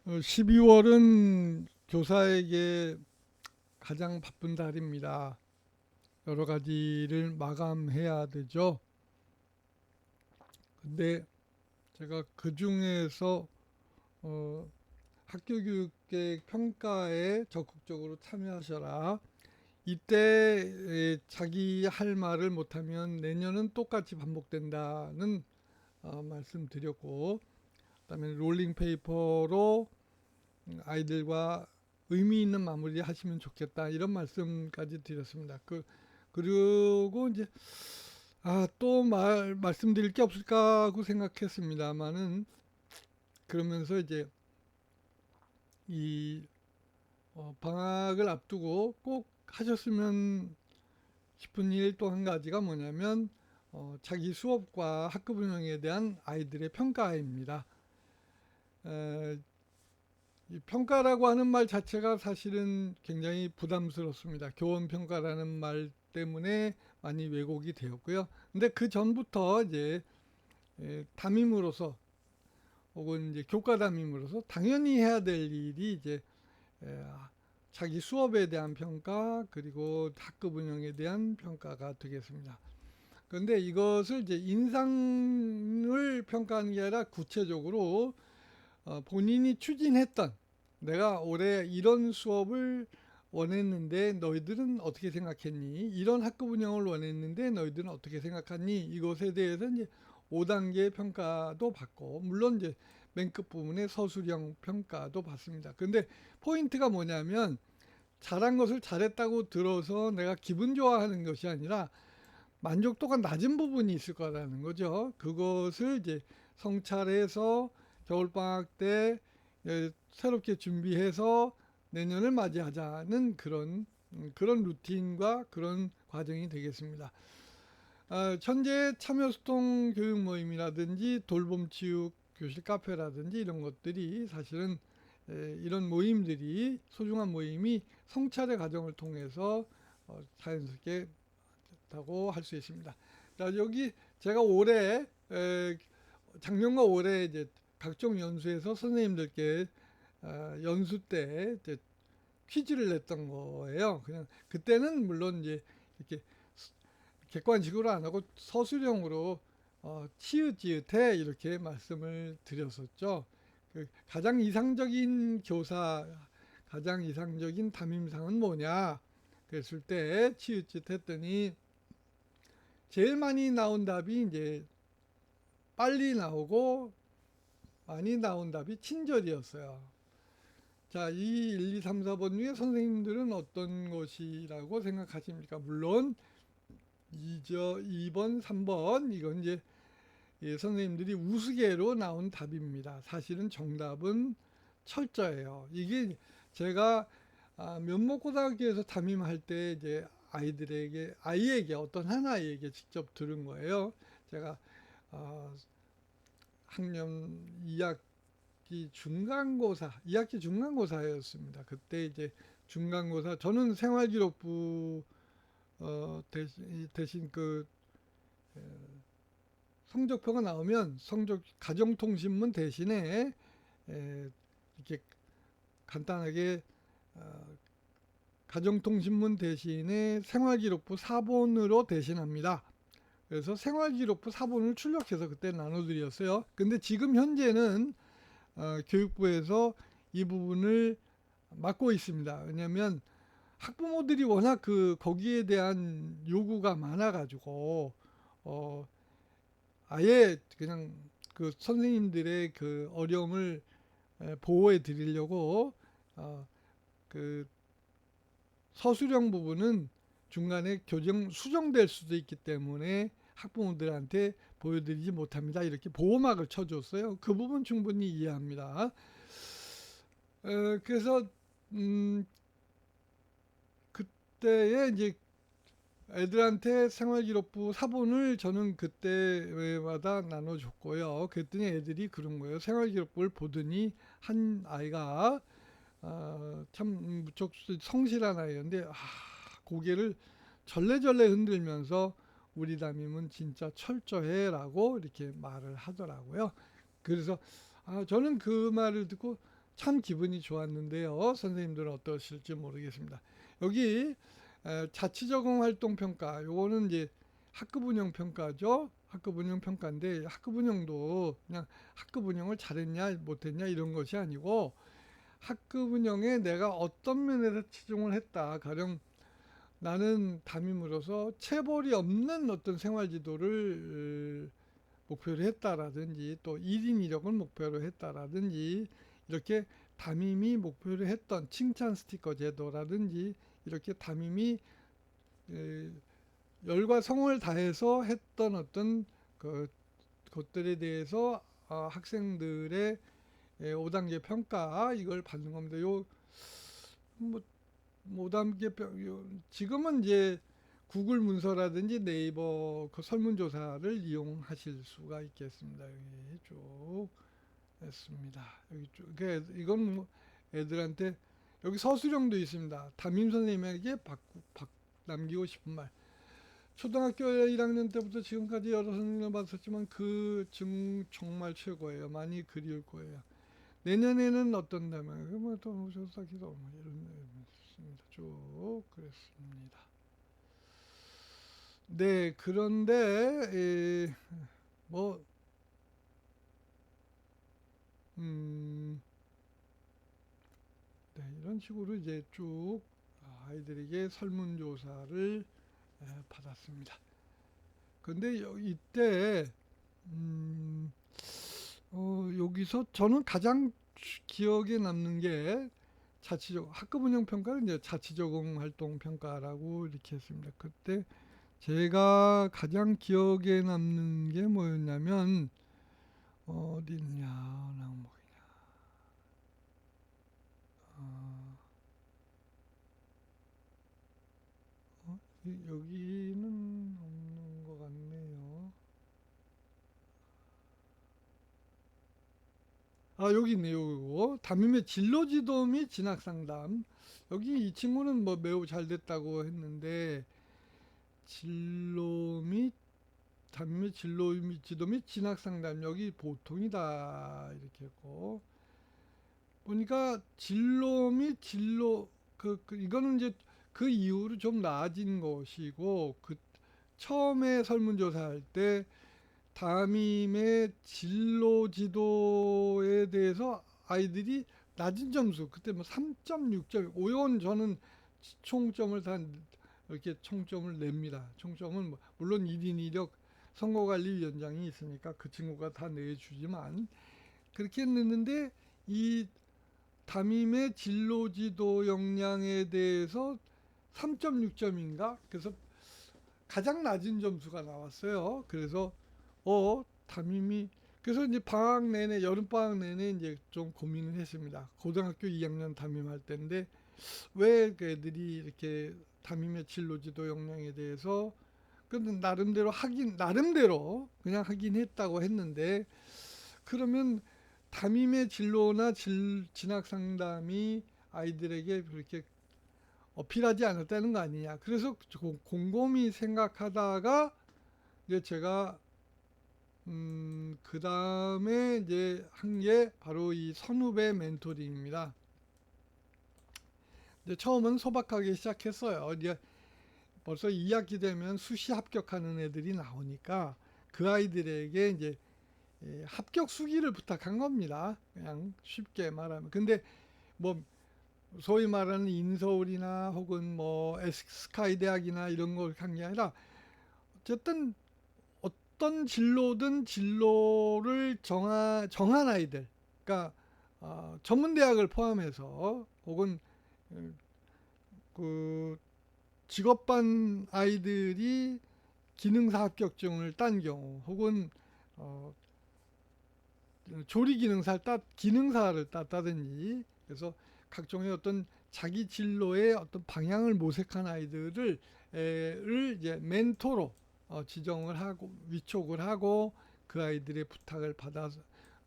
12월은 교사에게 가장 바쁜 달입니다. 여러 가지를 마감해야 되죠. 근데 제가 그 중에서 학교교육계획 평가에 적극적으로 참여하셔라. 이때 자기 할 말을 못하면 내년은 똑같이 반복된다는 말씀드렸고, 그다음에 롤링 페이퍼로 아이들과 의미 있는 마무리 하시면 좋겠다 이런 말씀까지 드렸습니다. 그리고 이제 또 말씀드릴 게 없을까 하고 생각했습니다만은 그러면서 이제 이 방학을 앞두고 꼭 하셨으면 싶은 일 또 한 가지가 뭐냐면 자기 수업과 학급 운영에 대한 아이들의 평가입니다. 에, 이 평가라고 하는 말 자체가 사실은 굉장히 부담스럽습니다. 교원 평가라는 말 때문에 많이 왜곡이 되었고요. 근데 그 전부터 이제 담임으로서 혹은 이제 교과 담임으로서 당연히 해야 될 일이 이제 에, 자기 수업에 대한 평가 그리고 학급 운영에 대한 평가가 되겠습니다. 그런데 이것을 이제 인상을 평가하는 게 아니라 구체적으로 본인이 추진했던 내가 올해 이런 수업을 원했는데 너희들은 어떻게 생각했니? 이런 학급 운영을 원했는데 너희들은 어떻게 생각하니? 이것에 대해서 이제 5단계 평가도 받고 물론 이제 맨 끝 부분에 서술형 평가도 받습니다. 근데 포인트가 뭐냐면 잘한 것을 잘했다고 들어서 내가 기분 좋아하는 것이 아니라 만족도가 낮은 부분이 있을 거라는 거죠. 그것을 이제 성찰해서 겨울방학 때 새롭게 준비해서 내년을 맞이하자는 그런 루틴과 그런 과정이 되겠습니다. 현재 참여소통 교육 모임이라든지 돌봄치유 교실 카페라든지 이런 것들이 사실은 이런 모임들이 소중한 모임이 성찰의 과정을 통해서 자연스럽게 다고 할 수 있습니다. 자, 여기 제가 올해 작년과 올해 이제 각종 연수에서 선생님들께 연수 때 이제 퀴즈를 냈던 거예요. 그냥 그때는 물론 이제 이렇게 객관식으로 안 하고 서술형으로 치읓지읒해 이렇게 말씀을 드렸었죠. 가장 이상적인 교사, 가장 이상적인 담임상은 뭐냐? 그랬을 때 치읓지읒 했더니 제일 많이 나온 답이 이제 빨리 나오고 많이 나온 답이 친절이었어요. 자, 이 1, 2, 3, 4번 중에 선생님들은 어떤 것이라고 생각하십니까? 물론 2번, 3번 이건 이제 선생님들이 우스개로 나온 답입니다. 사실은 정답은 철저해요. 이게 제가 면목고등학교에서 담임할 때 이제 아이에게 어떤 한 아이에게 직접 들은 거예요. 제가 학년 2학기 중간고사, 2학기 중간고사였습니다. 그때 이제 중간고사, 저는 생활기록부 대신 그 성적표가 나오면 가정통신문 대신에 이렇게 간단하게 가정통신문 대신에 생활기록부 사본으로 대신합니다. 그래서 생활기록부 사본을 출력해서 그때 나눠드렸어요. 근데 지금 현재는 교육부에서 이 부분을 맡고 있습니다. 왜냐하면 학부모들이 워낙 거기에 대한 요구가 많아가지고 아예 그냥 그 선생님들의 그 어려움을 보호해 드리려고 그 서술형 부분은 중간에 수정될 수도 있기 때문에 학부모들한테 보여드리지 못합니다. 이렇게 보호막을 쳐줬어요. 그 부분 충분히 이해합니다. 그래서 그때에 이제 애들한테 생활기록부 사본을 저는 그때마다 나눠줬고요. 그랬더니 애들이 그런 거예요. 생활기록부를 보더니 한 아이가 참 무척 성실한 아이였는데 고개를 절레절레 흔들면서 우리 담임은 진짜 철저해라고 이렇게 말을 하더라고요. 그래서 저는 그 말을 듣고 참 기분이 좋았는데요. 선생님들은 어떠실지 모르겠습니다. 여기 자치적응 활동 평가, 요거는 이제 학급 운영 평가죠. 학급 운영 평가인데, 학급 운영도 그냥 학급 운영을 잘했냐 못했냐 이런 것이 아니고, 학급 운영에 내가 어떤 면에서 치중을 했다. 가령 나는 담임으로서 체벌이 없는 어떤 생활지도를 목표로 했다라든지, 또 1인 1역을 목표로 했다라든지, 이렇게 담임이 목표로 했던 칭찬 스티커 제도라든지, 이렇게 담임이 열과 성을 다해서 했던 어떤 것들에 대해서 학생들의 5단계 평가, 이걸 받는 겁니다. 뭐 5단계 지금은 이제 구글 문서라든지 네이버 그 설문조사를 이용하실 수가 있겠습니다. 여기 쭉 했습니다. 여기 쭉. 이건 뭐 애들한테, 여기 서술형도 있습니다. 담임 선생님에게 남기고 싶은 말. 초등학교 1학년 때부터 지금까지 여러 선생님을 봤었지만 그 정말 최고예요. 많이 그리울 거예요. 내년에는 어떤다면 뭐또 조사기도 이런 있습니다. 쭉 그랬습니다. 네, 그런데 뭐 네, 이런 식으로 이제 쭉 아이들에게 설문조사를 받았습니다. 근데 이때 여기서 저는 가장 기억에 남는 게 학급 운영 평가는 이제 자치적응 활동 평가라고 이렇게 했습니다. 그때 제가 가장 기억에 남는 게 뭐였냐면, 어딨냐, 뭐냐, 여기는 없는 것 같네요. 여기 있네요. 이거 담임의 진로 지도 및 진학 상담. 여기 이 친구는 뭐 매우 잘 됐다고 했는데, 담임의 진로 및 지도 및 진학 상담, 여기 보통이다 이렇게 했고, 보니까 이거는 이제 그 이후로 좀 나아진 것이고, 처음에 설문조사할 때 담임의 진로 지도에 대해서 아이들이 낮은 점수, 그때 뭐 3.6점, 오yon 저는 총점을 다 이렇게 총점을 냅니다. 총점은 물론 1인 1역 선거관리위원장이 있으니까 그 친구가 다 내주지만, 그렇게 냈는데 이 담임의 진로지도 역량에 대해서 3.6점인가? 그래서 가장 낮은 점수가 나왔어요. 그래서 담임이, 그래서 이제 방학 내내, 여름 방학 내내 이제 좀 고민을 했습니다. 고등학교 2학년 담임할 때인데 왜 그 애들이 이렇게 담임의 진로지도 역량에 대해서, 근데 나름대로 그냥 하긴 했다고 했는데, 그러면 담임의 진로나 진학 상담이 아이들에게 그렇게 어필하지 않았다는 거 아니냐. 그래서 곰곰이 생각하다가 이제 제가 그 다음에 이제 한 게 바로 이 선후배 멘토링입니다. 이제 처음은 소박하게 시작했어요. 이제 벌써 2학기 되면 수시 합격하는 애들이 나오니까 그 아이들에게 이제 합격 수기를 부탁한 겁니다. 그냥 쉽게 말하면. 근데 뭐 소위 말하는 인서울이나 혹은 뭐 스카이 대학이나 이런 걸 한 게 아니라, 어쨌든 어떤 진로든 진로를 정한 아이들, 그러니까 전문대학을 포함해서, 혹은 그 직업반 아이들이 기능사 합격증을 딴 경우, 혹은 기능사를 땄다든지, 그래서 각종의 어떤 자기 진로의 어떤 방향을 모색한 아이들을 이제 멘토로 지정을 하고 위촉을 하고, 그 아이들의 부탁을 받아서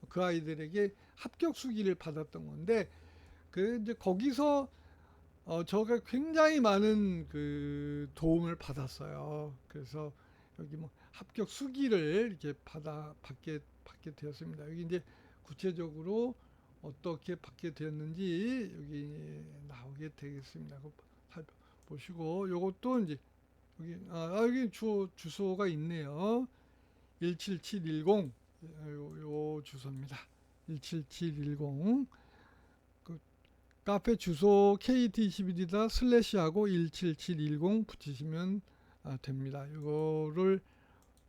그 아이들에게 합격 수기를 받았던 건데, 그 이제 거기서 저가 굉장히 많은 그 도움을 받았어요. 그래서 여기 뭐 합격 수기를 이렇게 받게 되었습니다. 여기 이제 구체적으로 어떻게 받게 되었는지 여기 나오게 되겠습니다. 살펴보시고 요것도 이제 여기 주소가 있네요. 17710 요 주소입니다. 17710 그 카페 주소 KT21이다 슬래시하고 17710 붙이시면 됩니다. 이거를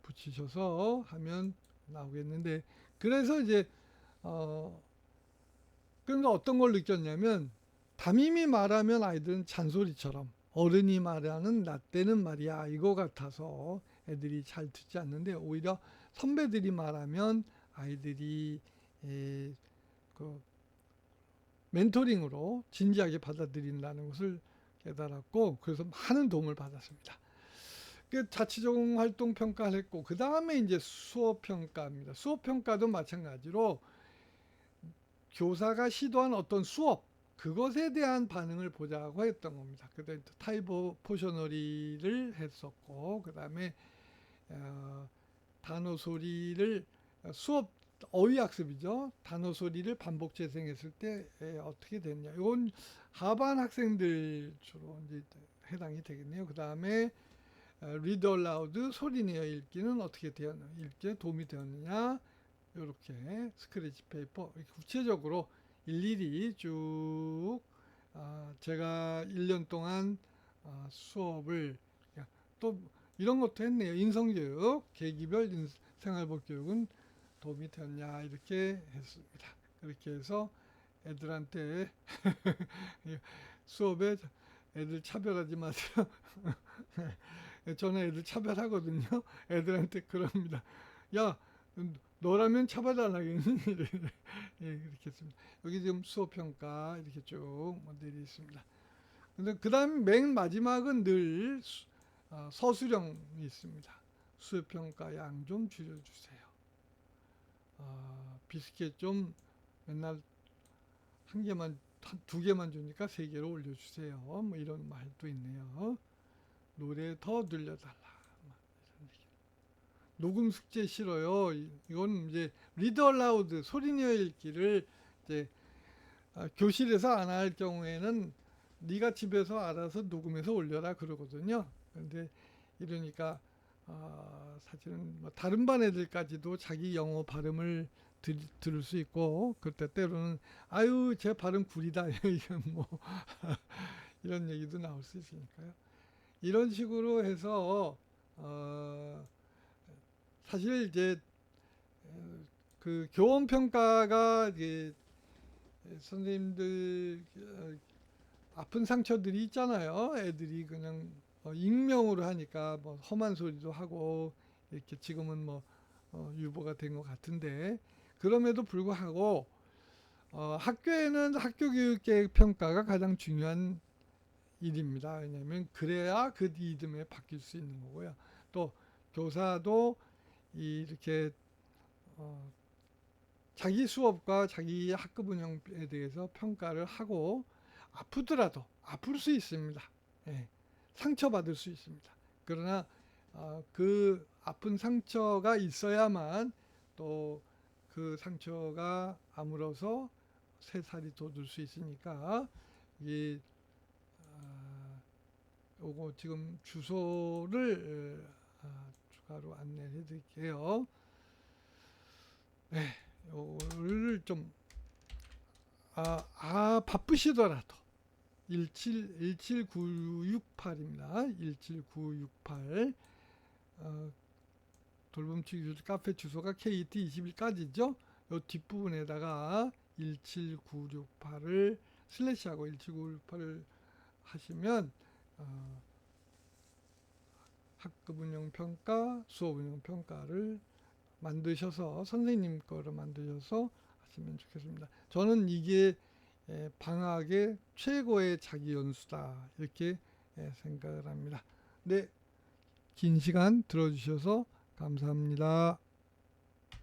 붙이셔서 하면 나오겠는데, 그래서 이제 그러니까 어떤 걸 느꼈냐면, 담임이 말하면 아이들은 잔소리처럼, 어른이 말하는 나 때는 말이야 이거 같아서 애들이 잘 듣지 않는데, 오히려 선배들이 말하면 아이들이 그 멘토링으로 진지하게 받아들인다는 것을 깨달았고, 그래서 많은 도움을 받았습니다. 그 자치적 활동 평가를 했고, 그 다음에 이제 수업 평가입니다. 수업 평가도 마찬가지로 교사가 시도한 어떤 수업, 그것에 대한 반응을 보자고 했던 겁니다. 그다음에 타이버 포셔너리를 했었고, 그 다음에 단어 소리를 수업 어휘학습이죠. 단어 소리를 반복 재생했을 때 어떻게 됐냐. 이건 하반 학생들 주로 이제 해당이 되겠네요. 그 다음에 read aloud 소리 내어 읽기는 어떻게 읽기에 도움이 되었느냐. 이렇게 스크래치 페이퍼 구체적으로 일일이 쭉 제가 1년 동안 수업을 또 이런 것도 했네요. 인성교육, 계기별 생활복 교육은 도움이 되었냐 이렇게 했습니다. 그렇게 해서 애들한테 수업에 애들 차별하지 마세요. 저는 애들 차별하거든요. 애들한테 그럽니다. 야, 너라면 차별 안 하겠니? 예, 그렇게 했습니다. 여기 지금 수업평가 이렇게 쭉 모델이 있습니다. 근데 그 다음 맨 마지막은 늘 서술형이 있습니다. 수업평가 양 좀 줄여주세요. 비스켓 좀 맨날 두 개만 주니까 3개로 올려주세요. 뭐 이런 말도 있네요. 노래 더 늘려달라. 녹음 숙제 싫어요. 이건 이제 리드 얼라우드 소리 내어 읽기를 이제 교실에서 안 할 경우에는 네가 집에서 알아서 녹음해서 올려라 그러거든요. 그런데 이러니까 사실은 뭐 다른 반 애들까지도 자기 영어 발음을 들을 수 있고, 그때 때로는 아유 제 발음 구리다 이런 뭐 이런 얘기도 나올 수 있으니까요. 이런 식으로 해서 사실 이제 그 교원 평가가 선생님들 아픈 상처들이 있잖아요. 애들이 그냥 익명으로 하니까 뭐 험한 소리도 하고 이렇게 지금은 뭐 유보가 된 것 같은데, 그럼에도 불구하고 학교에는 학교 교육계획 평가가 가장 중요한 일입니다. 왜냐하면 그래야 그 리듬에 바뀔 수 있는 거고요. 또 교사도 이렇게 자기 수업과 자기 학급 운영에 대해서 평가를 하고, 아프더라도 아플 수 있습니다. 예, 상처받을 수 있습니다. 그러나 그 아픈 상처가 있어야만 또 그 상처가 아물어서 새살이 돋을 수 있으니까, 이 요거 지금 주소를 추가로 안내해 드릴게요. 네, 요거를 좀 바쁘시더라도 17968입니다. 17968 돌봄치유 카페 주소가 KT21까지죠. 요 뒷부분에다가 17968을 슬래시하고 17968을 하시면 학급 운영 평가, 수업 운영 평가를 만드셔서 선생님 거를 만드셔서 하시면 좋겠습니다. 저는 이게 방학의 최고의 자기 연수다 이렇게 생각을 합니다. 네, 긴 시간 들어주셔서 감사합니다.